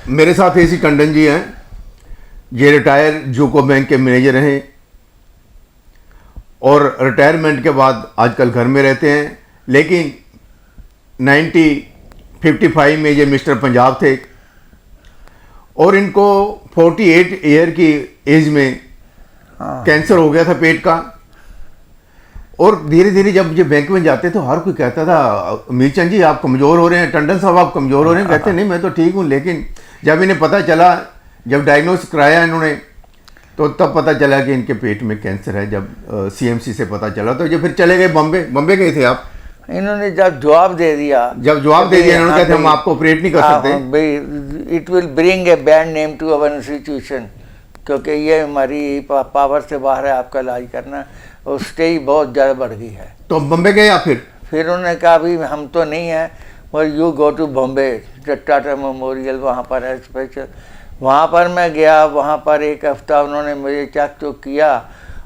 मेरे साथ एसी टंडन जी हैं, ये रिटायर यूको बैंक के मैनेजर हैं और रिटायरमेंट के बाद आजकल घर में रहते हैं। लेकिन 1955 में ये मिस्टर पंजाब थे और इनको 48 ईयर की एज में कैंसर हो गया था पेट का। और धीरे धीरे जब ये बैंक में जाते तो हर कोई कहता था मीरचंद जी आप कमज़ोर हो रहे हैं, टंडन साहब आप कमज़ोर हो रहे हैं। कहते नहीं मैं तो ठीक हूँ। लेकिन जब इन्हें पता चला, जब डायग्नोस कराया इन्होंने, तो तब पता चला कि इनके पेट में कैंसर है। जब सीएमसी से पता चला तो ये फिर चले गए बॉम्बे गए थे आप। इन्होंने जब जवाब दे दिया इन्होंने कहते हम आपको ऑपरेट नहीं कर सकते। It will bring a bad name to our institution, क्योंकि ये हमारी पावर से बाहर है आपका इलाज करना, और स्टेज बहुत ज़्यादा बढ़ गई है। तो बॉम्बे गए आप फिर उन्होंने कहा अभी हम तो नहीं हैं, पर you go to Bombay, Tata Memorial वहाँ पर है स्पेशल। वहाँ पर मैं गया, वहाँ पर एक हफ्ता उन्होंने मुझे चेक चुक किया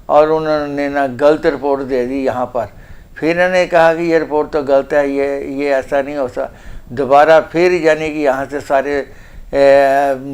और उन्होंने ना गलत रिपोर्ट दे दी यहाँ पर। फिर इन्होंने कहा कि ये रिपोर्ट तो गलत है, ये ऐसा नहीं हो सकता। दोबारा फिर यानी कि यहाँ से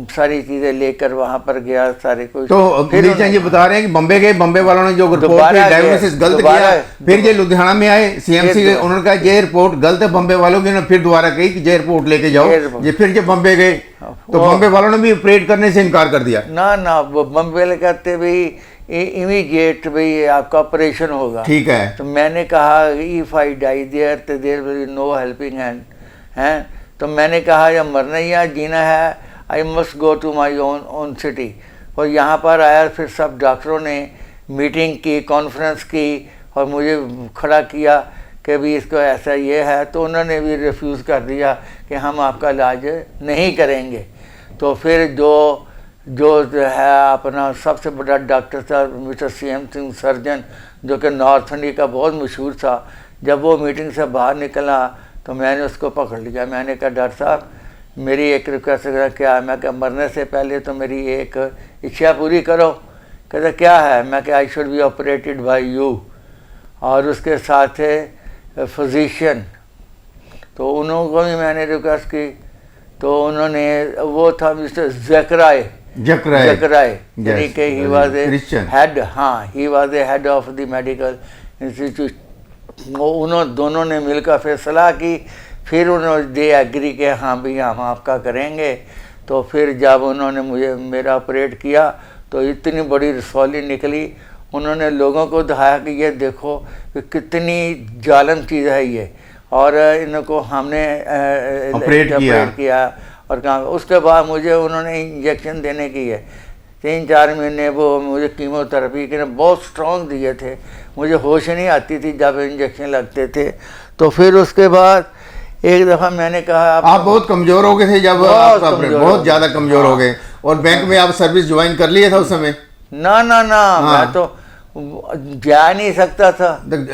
सारी चीज़ें लेकर वहाँ पर गया सारे कुछ। तो फिर ये बता रहे हैं कि बॉम्बे गए, बॉम्बे वालों ने जो रिपोर्ट डायग्नोसिस गलत किया, फिर ये लुधियाना में आए सीएमसी, उन्होंने कहा ये रिपोर्ट गलत है बॉम्बे वालों की। फिर दोबारा कही कि ये रिपोर्ट लेके जाओ। ये फिर जब बॉम्बे गए तो बॉम्बे वालों ने भी ऑपरेट करने से इनकार कर दिया। ना वो बॉम्बे वाले कहते भाई इमीडिएट भाई आपका ऑपरेशन होगा। ठीक है। तो मैंने कहा इफ आई डाई देयर तो there will no helping hand हैं। तो मैंने कहा जब मरना ही या जीना है, I must go to my own city. और यहाँ पर आया, फिर सब डॉक्टरों ने मीटिंग की, कॉन्फ्रेंस की और मुझे खड़ा किया कि भी इसको ऐसा ये है। तो उन्होंने भी रिफ्यूज़ कर दिया कि हम आपका इलाज नहीं करेंगे। तो फिर जो है अपना सबसे बड़ा डॉक्टर था मिस्टर CM सिंह सर्जन, जो कि नॉर्थ इंडिया का बहुत मशहूर था, जब वो मीटिंग से बाहर निकला तो मैंने उसको पकड़ लिया। मैंने कहा डॉक्टर साहब मेरी एक रिक्वेस्ट क्या है? मैं क्या मरने से पहले तो मेरी एक इच्छा पूरी करो। कहता क्या है? मैं क्या I should be operated by you, और उसके साथ है फिजिशियन। तो उन्होंने भी मैंने रिक्वेस्ट की। तो उन्होंने, वो था मिस्टर जकराय, यानी कि he was a head, he was a head of the medical institute. उन्होंने दोनों ने मिलकर फैसला की। फिर उन्होंने दे एग्री के हाँ भैया हम आपका करेंगे। तो फिर जब उन्होंने मेरा ऑपरेट किया तो इतनी बड़ी रसौली निकली। उन्होंने लोगों को दिखाया कि ये देखो कि कितनी जालिम चीज़ है ये, और इनको हमने ऑपरेट किया। और कहा उसके बाद मुझे उन्होंने इंजेक्शन देने की है 3-4 महीने। वो मुझे कीमोथेरेपी के बहुत स्ट्रॉन्ग दिए थे, मुझे होश नहीं आती थी जब इंजेक्शन लगते थे। तो फिर उसके बाद एक दफ़ा मैंने कहा आप बहुत कमज़ोर हो गए थे जब बहुत ज़्यादा कमज़ोर हो गए, और बैंक में आप सर्विस ज्वाइन कर लिया था उस समय? ना मैं तो जा नहीं सकता था।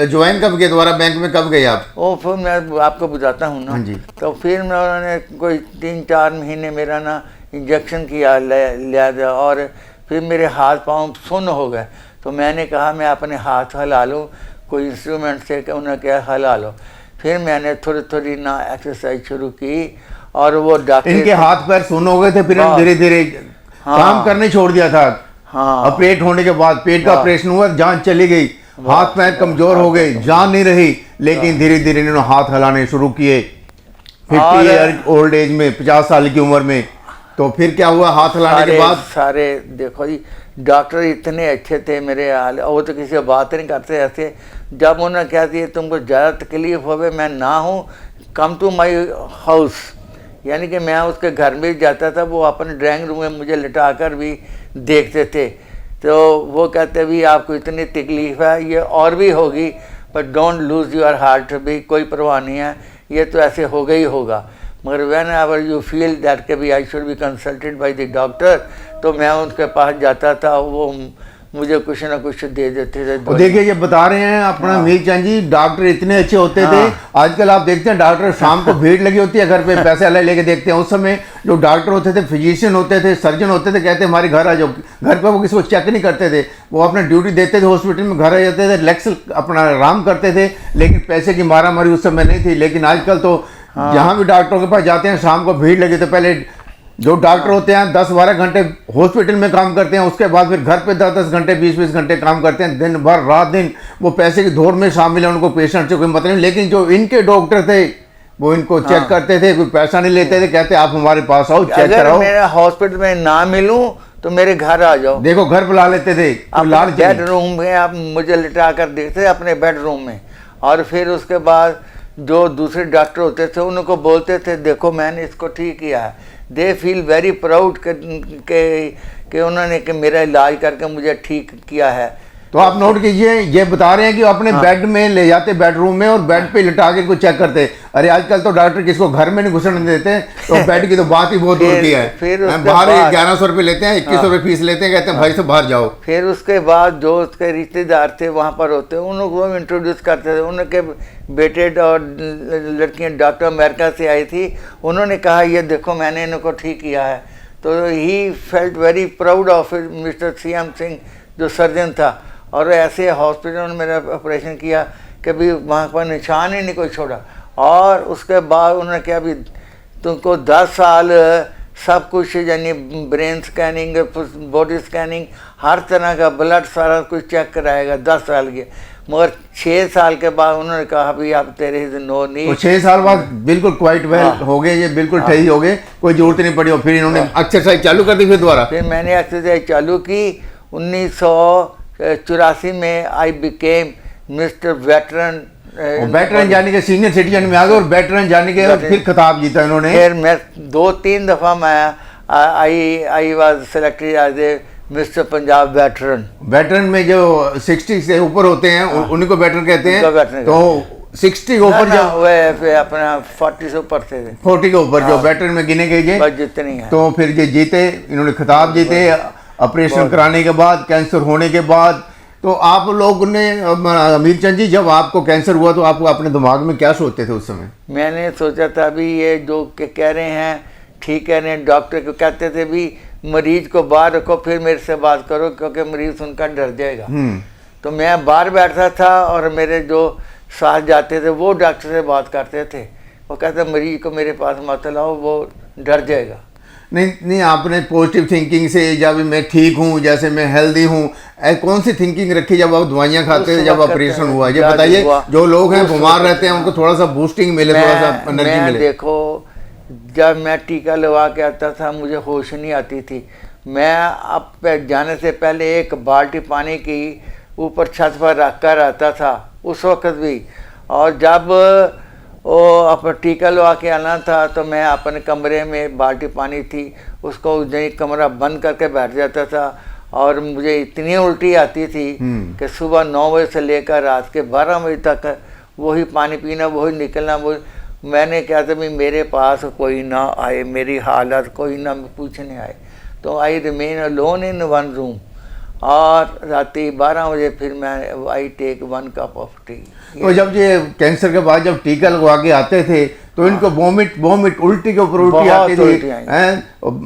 ज्वाइन कब किया दोबारा बैंक में, कब गए आप? वो फिर मैं आपको बताता हूँ ना जी। तो फिर मैं उन्होंने कोई 3-4 महीने मेरा ना इंजेक्शन किया लिया, और फिर मेरे हाथ पाँव सुन्न हो गए। तो मैंने कहा मैं अपने हाथ हिला लूँ कोई इंस्ट्रूमेंट से, उन्होंने क्या हिला लो। फिर मैंने थोड़ी ना एक्सरसाइज शुरू की, और वो डॉक्टर, इनके हाथ पैर सुन्न हो गए थे, फिर धीरे धीरे काम करने छोड़ दिया था। ऑपरेट होने के बाद पेट का ऑपरेशन हुआ, जान चली गई, हाथ पैर कमजोर हो गए, जान नहीं रही। लेकिन धीरे धीरे इन्होंने हाथ हिलाने शुरू किए 50 ईयर ओल्ड एज में, 50 साल की उम्र में। तो फिर क्या हुआ हाथ हिलाने के बाद? सारे देखो जी डॉक्टर इतने अच्छे थे मेरे हाल, वो तो किसी से बात नहीं करते ऐसे। जब उन्होंने क्या दिया तुमको ज़्यादा तकलीफ हो, मैं ना हूँ, कम टू माई हाउस, यानी कि मैं उसके घर में जाता था, वो अपने ड्राइंग रूम में मुझे लिटा कर भी देखते थे। तो वो कहते भी आपको इतनी तकलीफ है, ये और भी होगी, पर डोंट लूज़ योर हार्ट, भी कोई परवाह नहीं है, ये तो ऐसे होगा ही होगा। मगर when ever you feel that के भी I should be consulted by the doctor, तो मैं उनके पास जाता था, वो मुझे कुछ ना कुछ दे देते थे। देखिए ये बता रहे हैं अपना मीरचंद जी, डॉक्टर इतने अच्छे होते थे। आजकल आप देखते हैं डॉक्टर शाम को भीड़ लगी होती है घर पे, पैसे अलग लेके देखते हैं। उस समय जो डॉक्टर होते थे, फिजिशियन होते थे, सर्जन होते थे, कहते हमारे घर आ जाओ। घर पे वो किसी को चेक नहीं करते थे, वो अपना ड्यूटी देते थे, हॉस्पिटल में घर आ जाते थे, रिलैक्स अपना आराम करते थे। लेकिन पैसे की मारामारी उस समय नहीं थी। लेकिन आजकल तो जहाँ भी डॉक्टरों के पास जाते हैं शाम को भीड़ लगी तो पहले जो डॉक्टर होते हैं 10-12 घंटे हॉस्पिटल में काम करते हैं, उसके बाद फिर घर पे 10-10 घंटे 20-20 घंटे काम करते हैं, दिन भर रात दिन वो पैसे की दौड़ में शामिल है, उनको पेशेंट से कोई मतलब नहीं। लेकिन जो इनके डॉक्टर थे वो इनको चेक करते थे, कोई पैसा नहीं लेते थे, कहते आप हमारे पास आओ चेक कराओ। मेरा हॉस्पिटल में ना मिलूं तो मेरे घर आ जाओ। देखो घर बुला लेते थे, बेडरूम में आप मुझे लिटा कर देखते अपने बेडरूम में, और फिर उसके बाद जो दूसरे डॉक्टर होते थे उनको बोलते थे देखो मैंने इसको ठीक किया है। दे फील वेरी प्राउड कि उन्होंने कि मेरा इलाज करके मुझे ठीक किया है। तो आप नोट कीजिए, ये बता रहे हैं कि अपने बेड में ले जाते, बेडरूम में, और बेड पे लिटा के इनको चेक करते। अरे आजकल तो डॉक्टर किसको घर में नहीं घुसने देते, तो बेड की तो बात ही बहुत दूर की है। फिर बाहर 1100 रुपये लेते हैं, 2100 रुपये फीस लेते हैं, कहते हैं भाई से बाहर जाओ। फिर उसके बाद जो उसके रिश्तेदार थे वहाँ पर होते उनको इंट्रोड्यूस करते थे। उनके बेटे और लड़कियाँ डॉक्टर अमेरिका से आई थी, उन्होंने कहा ये देखो मैंने इनको ठीक किया है। तो he felt very proud of mister CM Singh जो सर्जन था। और ऐसे हॉस्पिटल में मेरा ऑपरेशन किया कभी वहाँ पर निशान ही नहीं कोई छोड़ा। और उसके बाद उन्होंने कहा अभी तुमको 10 साल सब कुछ यानी ब्रेन स्कैनिंग, बॉडी स्कैनिंग, हर तरह का ब्लड सारा कुछ चेक कराएगा 10 साल के। मगर 6 साल के बाद उन्होंने कहा अभी आप तेरे नो नीड। तो 6 साल बाद बिल्कुल क्वाइट वेल हो गए, ये बिल्कुल सही हो गए, कोई जरूरत नहीं पड़ी। और फिर इन्होंने एक्सरसाइज चालू कर दी फिर दोबारा। फिर मैंने एक्सरसाइज चालू की। 1984 में I became mister veteran. Veteran यानी कि सीनियर सिटीजन में आ गए, और वेटरन यानी कि फिर खिताब जीता इन्होंने। फिर मैं 2-3 दफ़ा मैं I was selected as a mister Punjab veteran. Veteran में जो 60 से ऊपर होते हैं उन्हीं को वेटरन कहते हैं। तो 60 के ऊपर जो अपना 40 से ऊपर थे, 40 के ऊपर जो वेटरन में गिने गए जितने हैं, तो फिर ये जीते, इन्होंने खिताब जीते ऑपरेशन कराने के बाद, कैंसर होने के बाद। तो आप लोग ने अमीर चंद जी, जब आपको कैंसर हुआ तो आपको अपने दिमाग में क्या सोचते थे उस समय? मैंने सोचा था अभी ये जो कह रहे हैं ठीक कह रहे हैं। डॉक्टर को कहते थे भी मरीज को बाहर रखो फिर मेरे से बात करो, क्योंकि मरीज उनका डर जाएगा। तो मैं बाहर बैठा था और मेरे जो साथ जाते थे वो डॉक्टर से बात करते थे। वो कहते मरीज को मेरे पास मत लाओ, वो डर जाएगा। नहीं, आपने पॉजिटिव थिंकिंग से, जब मैं ठीक हूँ, जैसे मैं हेल्दी हूँ, कौन सी थिंकिंग रखी जब आप दवाइयाँ खाते थे, जब ऑपरेशन हुआ? ये बताइए, जो लोग हैं बीमार रहते हैं उनको थोड़ा सा बूस्टिंग मिले, थोड़ा सा एनर्जी मिले। देखो जब मैं टीका लगा के आता था मुझे होश नहीं आती थी। मैं अब जाने से पहले एक बाल्टी पानी की ऊपर छत पर रख कर आता था उस वक्त भी। और जब वो अपना टीका लगा के आना था तो मैं अपने कमरे में बाल्टी पानी थी उसको कमरा बंद करके बैठ जाता था। और मुझे इतनी उल्टी आती थी कि सुबह 9 बजे से लेकर रात के 12 बजे तक वही पानी पीना, वही निकलना। वही मैंने क्या था भी मेरे पास कोई ना आए, मेरी हालत कोई ना पूछने आए। तो I remain alone in one room. और राती 12 बजे फिर मैं I take 1 cup of tea. तो जब ये कैंसर के बाद जब टीका लगवा के आते थे तो इनको वोमिट उल्टी के ऊपर उल्टी आती थी।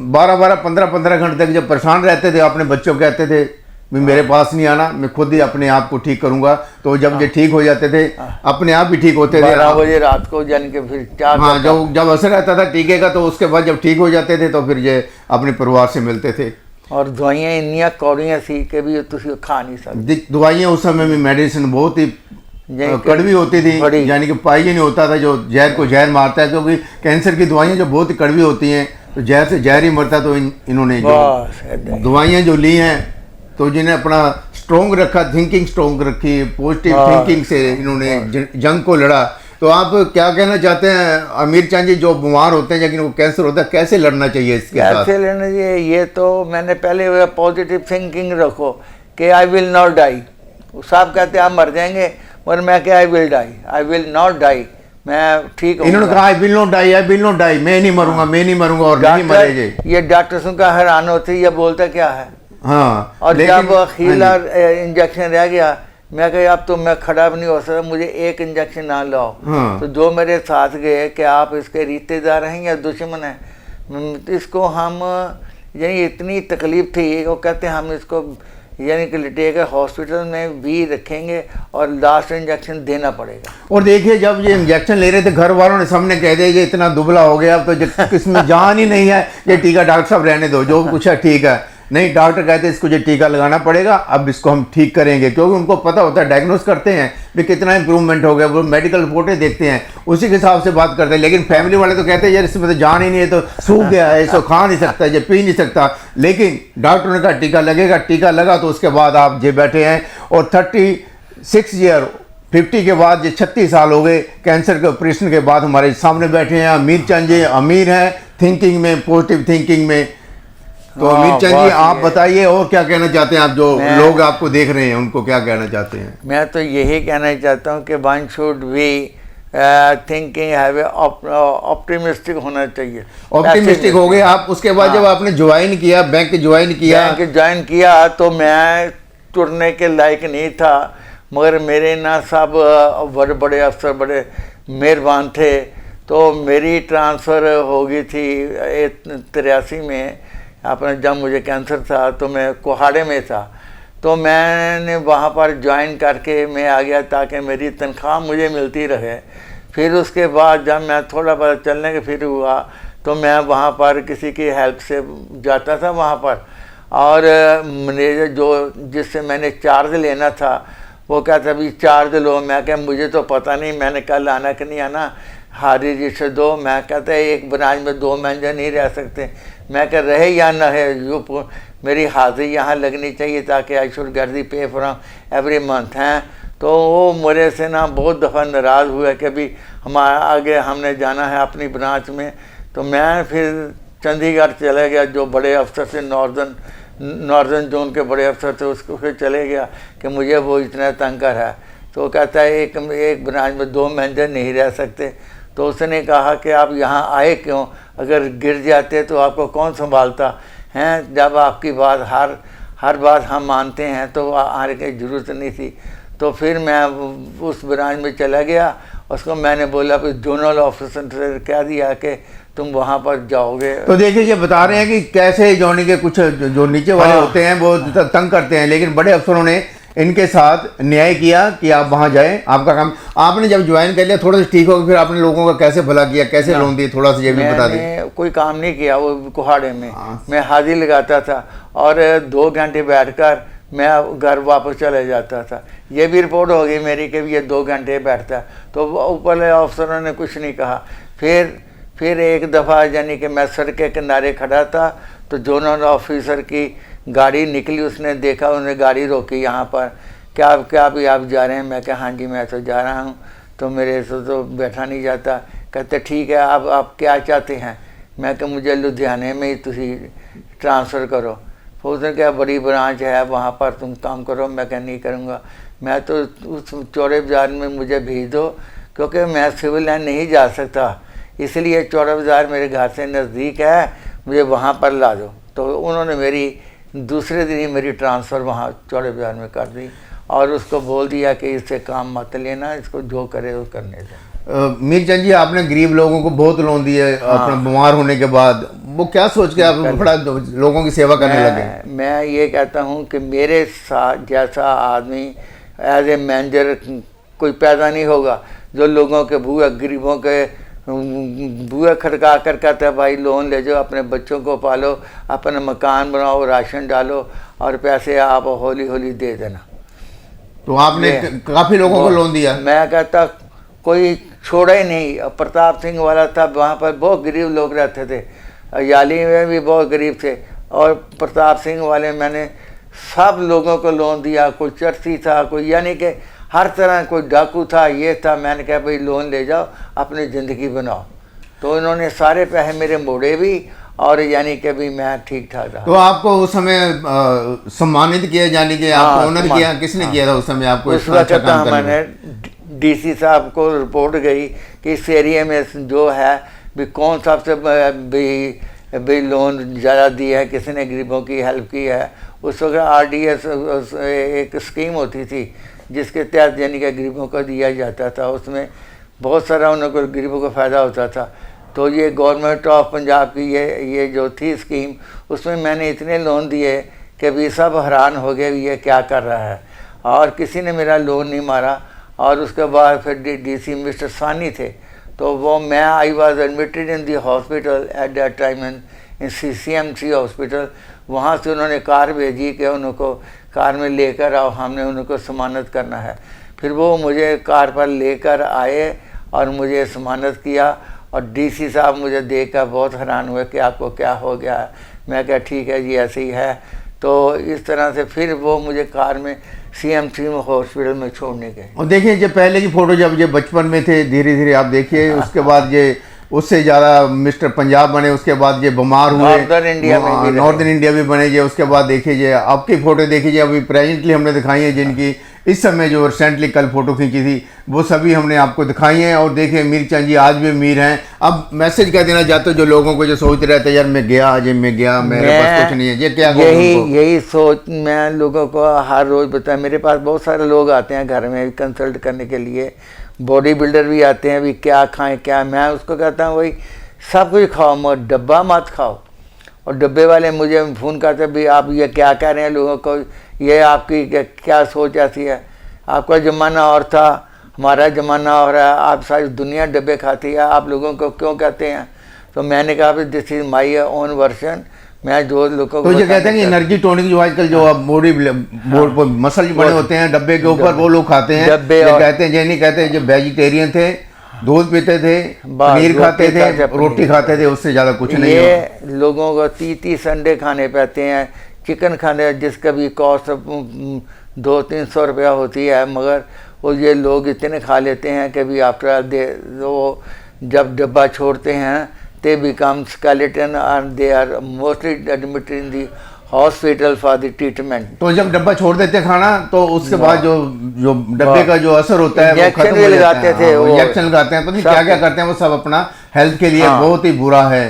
12-12, 15-15 घंटे तक जब परेशान रहते थे, अपने बच्चों को कहते थे भी मेरे पास नहीं आना, मैं खुद ही अपने आप को ठीक करूंगा। तो जब ये ठीक हो जाते थे अपने आप ही ठीक होते थे 12 बजे रात को, यानी कि फिर 4। हाँ, जब असर रहता था टीके का तो उसके बाद जब ठीक हो जाते थे तो फिर ये अपने परिवार से मिलते थे। और दवाइयाँ इन्नियाँ कौड़ियाँ सी कि भी तुम खा नहीं सकते। दवाइयाँ उस समय में मेडिसिन बहुत ही कड़वी होती थी, यानी कि पाई ही नहीं होता था जो जहर को जहर मारता है, क्योंकि कैंसर की दवाइयाँ जो बहुत ही कड़वी होती हैं तो जहर से जहर ही मरता। तो इन्होंने जो दवाइयाँ जो ली हैं तो जिन्हें अपना स्ट्रॉन्ग रखा, थिंकिंग स्ट्रॉन्ग रखी, पॉजिटिव थिंकिंग से इन्होंने जंग को लड़ा। तो आप क्या कहना चाहते हैं आमिर चंद जी, जो बीमार होते हैं लेकिन वो कैंसर होता है, कैसे लड़ना चाहिए इसके साथ? कैसे लड़ना चाहिए, ये तो मैंने पहले पॉजिटिव थिंकिंग रखो कि आई विल नॉट डाई। साहब कहते हैं आप मर जाएंगे, और मैं क्या आई विल नॉट डाई, मैं ठीक हूँ। इन्होंने कहा आई विल नॉट डाई, मैं नहीं मरूंगा, मैं नहीं मरूंगा, और नहीं मरेंगे। ये डॉक्टर सुन का हैरान होते, ये बोलता क्या है। हाँ, और जब खीला इंजेक्शन रह गया, मैं कहा अब तो मैं खड़ा भी नहीं हो सकता, मुझे एक इंजेक्शन ना लाओ। हाँ। तो जो मेरे साथ गए कि आप इसके रिश्तेदार हैं या दुश्मन हैं, इसको हम यानी इतनी तकलीफ थी, वो कहते हैं हम इसको यानी कि लिटेगा, हॉस्पिटल में भी रखेंगे और लास्ट इंजेक्शन देना पड़ेगा। और देखिए जब ये इंजेक्शन ले रहे थे घर वालों ने सामने कह दिया कि इतना दुबला हो गया, अब तो इसमें जान ही नहीं है, ये टीका डॉक्टर साहब रहने दो, जो कुछ है ठीक है। नहीं, डॉक्टर कहते हैं इसको ये टीका लगाना पड़ेगा, अब इसको हम ठीक करेंगे, क्योंकि उनको पता होता है, डायग्नोस करते हैं भी कितना इंप्रूवमेंट हो गया, वो मेडिकल रिपोर्टें देखते हैं, उसी के हिसाब से बात करते हैं। लेकिन फैमिली वाले तो कहते हैं यार इसमें तो जान ही नहीं है, तो सूख गया है, इसको खा नहीं सकता, ये पी नहीं सकता। लेकिन डॉक्टर ने कहा टीका लगेगा, टीका लगा तो उसके बाद आप ये बैठे हैं और 36 ईयर 50 के बाद ये 36 साल हो गए कैंसर के ऑपरेशन के बाद हमारे सामने बैठे हैं। अमीर चंद जी अमीर हैं थिंकिंग में, पॉजिटिव थिंकिंग में। तो अमीर चंद जी आप बताइए और क्या कहना चाहते हैं, आप जो लोग आपको देख रहे हैं उनको क्या कहना चाहते हैं? मैं तो यही कहना चाहता हूँ कि one should be thinking, have optimistic होना चाहिए। ऑप्टिमिस्टिक हो गए आप। उसके बाद जब आपने ज्वाइन किया, बैंक ज्वाइन किया तो मैं तुरने के लायक नहीं था, मगर मेरे ना साहब बड़े बड़े अफसर बड़े मेहरबान थे, तो मेरी ट्रांसफ़र हो गई थी 83 में। अपने जब मुझे कैंसर था तो मैं कोहाड़े में था, तो मैंने वहाँ पर ज्वाइन करके मैं आ गया ताकि मेरी तनख्वाह मुझे मिलती रहे। फिर उसके बाद जब मैं थोड़ा बहुत चलने के फिर हुआ तो मैं वहाँ पर किसी की हेल्प से जाता था वहाँ पर, और मैनेजर जो जिससे मैंने चार्ज लेना था वो कहता अभी चार्ज लो। मैं क्या मुझे तो पता नहीं, मैंने कल आना कि नहीं आना, हारी रजिस्टर दो। मैं कहता है एक ब्रांच में 2 मैनेजर नहीं रह सकते। मैं कह रहे या न है, जो मेरी हाजिरी यहाँ लगनी चाहिए ताकि आई शुड गेट दी पे फ्रॉम एवरी मंथ हैं। तो वो मेरे से ना बहुत दफ़ा नाराज़ हुआ कि अभी हमारा आगे हमने जाना है अपनी ब्रांच में। तो मैं फिर चंडीगढ़ चला गया, जो बड़े अफसर से नॉर्दर्न जोन के बड़े अफसर थे उसको फिर चले गया कि मुझे वो इतना तंग कर है। तो वो कहता है एक ब्रांच में 2 मैनेजर नहीं रह सकते। तो उसने कहा कि आप यहाँ आए क्यों, अगर गिर जाते तो आपको कौन संभालता हैं, जब आपकी बात हर बात हम मानते हैं तो आने की ज़रूरत नहीं थी। तो फिर मैं उस ब्रांच में चला गया, उसको मैंने बोला फिर जोनल ऑफिसर से कह दिया कि तुम वहाँ पर जाओगे। तो देखिए ये बता रहे हैं कि कैसे जॉनी के कुछ जो नीचे वाले होते हैं वो तंग करते हैं, लेकिन बड़े अफसरों ने इनके साथ न्याय किया कि आप वहाँ जाएं, आपका काम। आपने जब ज्वाइन कर लिया थोड़ा सा ठीक हो, फिर आपने लोगों का कैसे भला किया, कैसे लोन दिए, थोड़ा सा ये भी बता दें। कोई काम नहीं किया वो कोहाड़े में, मैं हाजिरी लगाता था और 2 घंटे बैठकर मैं घर वापस चले जाता था। ये भी रिपोर्ट हो गई मेरी कि ये 2 घंटे बैठता, तो ऊपर अफसरों ने कुछ नहीं कहा। फिर एक दफ़ा यानी कि मैं सड़क के किनारे खड़ा था तो जोनल ऑफिसर की गाड़ी निकली, उसने देखा, उन्होंने गाड़ी रोकी यहाँ पर, क्या भी आप जा रहे हैं? मैं कहा हाँ जी मैं तो जा रहा हूँ। तो मेरे से तो बैठा नहीं जाता। कहते ठीक है आप क्या चाहते हैं? मैं कहा मुझे लुधियाने में ही तुसी ट्रांसफ़र करो। फिर उसने कहा बड़ी ब्रांच है वहाँ पर तुम काम करो। मैं कहा नहीं करूँगा, मैं तो उस चौड़े बाज़ार में मुझे भेज दो, क्योंकि मैं सिविल लाइन नहीं जा सकता, इसलिए चौड़ा बाज़ार मेरे घर से नज़दीक है, मुझे वहाँ पर ला दो। तो उन्होंने मेरी दूसरे दिन ही मेरी ट्रांसफ़र वहाँ चौड़े बाज़ार में कर दी और उसको बोल दिया कि इससे काम मत लेना, इसको जो करे वो करने दो। मीरचंद जी आपने गरीब लोगों को बहुत लोन दिए अपना बीमार होने के बाद, वो क्या सोच के आप बड़ा लोगों की सेवा करने लगे? मैं ये कहता हूँ कि मेरे साथ जैसा आदमी एज ए मैनेजर कोई पैदा नहीं होगा जो लोगों के बुआ गरीबों के बुआ खड़का कर कहता है भाई लोन ले जाओ, अपने बच्चों को पालो, अपना मकान बनाओ, राशन डालो और पैसे आप हौली हौली दे देना। तो आपने काफ़ी लोगों को लोन दिया? मैं कहता कोई छोड़ा ही नहीं। प्रताप सिंह वाला था, वहाँ पर बहुत गरीब लोग रहते थे, याली में भी बहुत गरीब थे, और प्रताप सिंह वाले मैंने सब लोगों को लोन दिया। कोई चर्सी था, कोई यानी कि हर तरह, कोई डाकू था, ये था। मैंने कहा भाई लोन ले जाओ, अपनी ज़िंदगी बनाओ। तो इन्होंने सारे पैसे मेरे मोड़े भी और यानी कि भी मैं ठीक ठाक रहा। तो आपको उस समय सम्मानित किया, यानी कि आपको ऑनर किया, किसने किया था उस समय आपको? उस वक्त मैंने डीसी साहब को रिपोर्ट गई कि इस एरिया में जो है भी कौन सबसे भी लोन ज़्यादा दिया है, किसी ने गरीबों की हेल्प की है। उस वक्त RDS एक स्कीम होती थी जिसके तहत यानी कि गरीबों को दिया जाता था, उसमें बहुत सारा उनको गरीबों को फ़ायदा होता था। तो ये गवर्नमेंट ऑफ पंजाब की ये जो थी स्कीम, उसमें मैंने इतने लोन दिए कि भी सब हैरान हो गए ये क्या कर रहा है, और किसी ने मेरा लोन नहीं मारा। और उसके बाद फिर डीसी मिस्टर सानी थे, तो वो मैं I was admitted in the hospital at that time in CMC hospital. वहाँ से उन्होंने कार भेजी कि उनको कार में लेकर आओ, हमने उनको ज़मानत करना है। फिर वो मुझे कार पर लेकर आए और मुझे ज़मानत किया, और डीसी साहब मुझे देखकर बहुत हैरान हुए कि आपको क्या हो गया। मैं क्या ठीक है जी ऐसे ही है। तो इस तरह से फिर वो मुझे कार में CMC में हॉस्पिटल में छोड़ने गए। और देखिए जब पहले की फ़ोटो जब ये बचपन में थे, धीरे धीरे आप देखिए उसके बाद ये उससे ज़्यादा मिस्टर पंजाब बने, उसके बाद ये बीमार हुए, नॉर्दर्न इंडिया भी बने जे। उसके बाद देखिए आपकी फ़ोटो देखिए अभी प्रेजेंटली हमने दिखाई है, जिनकी इस समय जो रिसेंटली कल फ़ोटो खींची थी वो सभी हमने आपको दिखाई हैं। और देखिए मीरचंद जी आज भी अमीर हैं। अब मैसेज क्या देना चाहते हो जो लोगों को जो सोचते रहते हैं यार मैं गया आज मैं गया, मेरे पास कुछ नहीं है, ये क्या यही सोच मैं लोगों को हर रोज़ बताया। मेरे पास बहुत सारे लोग आते हैं घर में कंसल्ट करने के लिए, बॉडी बिल्डर भी आते हैं, भी क्या खाएं क्या। मैं उसको कहता हूँ वही सब कुछ खाओ मगर डब्बा मत खाओ। और डब्बे वाले मुझे फ़ोन करते भी आप ये क्या कह रहे हैं लोगों को, ये आपकी क्या सोच ऐसी है, आपका ज़माना और था हमारा ज़माना और है, आप सारी दुनिया डब्बे खाती है, आप लोगों को क्यों कहते हैं। तो मैंने कहा भी this is my own version. मैं जो लोगों को तो ये कहते हैं कि एनर्जी टॉनिक जो आजकल जो अब बॉडी बोर्ड पर मसल बने होते हैं डब्बे के ऊपर, वो लोग खाते हैं। डब्बे कहते हैं, ये नहीं कहते जो वेजिटेरियन थे दूध पीते थे, पनीर खाते थे, रोटी खाते थे, उससे ज़्यादा कुछ नहीं। ये लोगों को 30 अंडे खाने पड़ते हैं, चिकन खाने जिसका भी कॉस्ट 200-300 रुपया होती है, मगर वो ये लोग इतने खा लेते हैं कि भी आफ्टर वो जब डब्बा छोड़ते हैं they become skeleton and they are mostly admitted in the hospital for the treatment। तो जब डब्बा छोड़ देते खाना तो उसके बाद जो डब्बे का जो असर होता है वो खत्म हो जाता है। इंजेक्शन लगाते हैं, पता नहीं क्या क्या करते हैं, वो सब अपना हेल्थ के लिए बहुत ही बुरा है।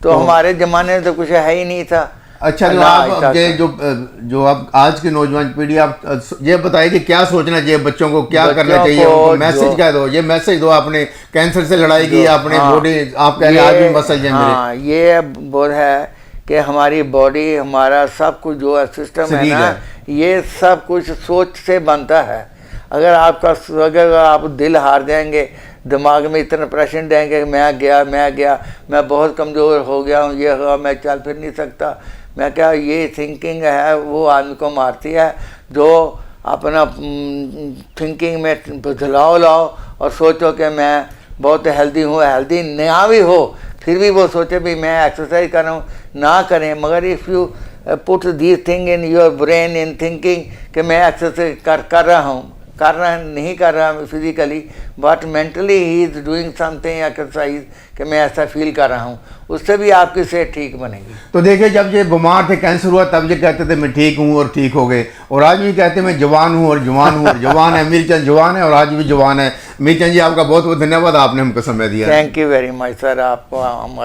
तो हमारे ज़माने में तो कुछ है ही नहीं था। अच्छा तो आप ये जो आप आज की नौजवान पीढ़ी, आप ये बताइए कि क्या सोचना चाहिए बच्चों को, क्या करना चाहिए, मैसेज क्या दो, ये मैसेज दो आपने कैंसर से लड़ाई की, आपने बॉडी आप कह रहे हैं आज भी मसल हाँ ये बोल है कि हमारी बॉडी हमारा सब कुछ जो है सिस्टम है ना, ये सब कुछ सोच से बनता है। अगर आप दिल हार जाएंगे, दिमाग में इतना प्रेशर देंगे कि मैं गया मैं बहुत कमज़ोर हो गया हूँ, ये हुआ, मैं चल फिर नहीं सकता, मैं क्या, ये थिंकिंग है वो आदमी को मारती है। जो अपना थिंकिंग में बदलाव लाओ और सोचो कि मैं बहुत हेल्दी हूँ, हेल्दी ना भी हो फिर भी वो सोचे भी मैं एक्सरसाइज कर रहा हूँ, ना करें। मगर if you put this thing in your brain in thinking कि मैं एक्सरसाइज कर रहा नहीं कर रहा physically, but mentally he is doing something exercise कि मैं ऐसा फील कर रहा हूँ, उससे भी आपकी सेहत ठीक बनेगी। तो देखिए जब ये बीमार थे, कैंसर हुआ, तब ये कहते थे मैं ठीक हूँ और ठीक हो गए, और आज भी कहते हैं मैं जवान हूँ और जवान है। मीरचंद जवान है और आज भी जवान है। मीरचंद जी आपका बहुत बहुत धन्यवाद, आपने हमको समय दिया। Thank you very much sir, आपको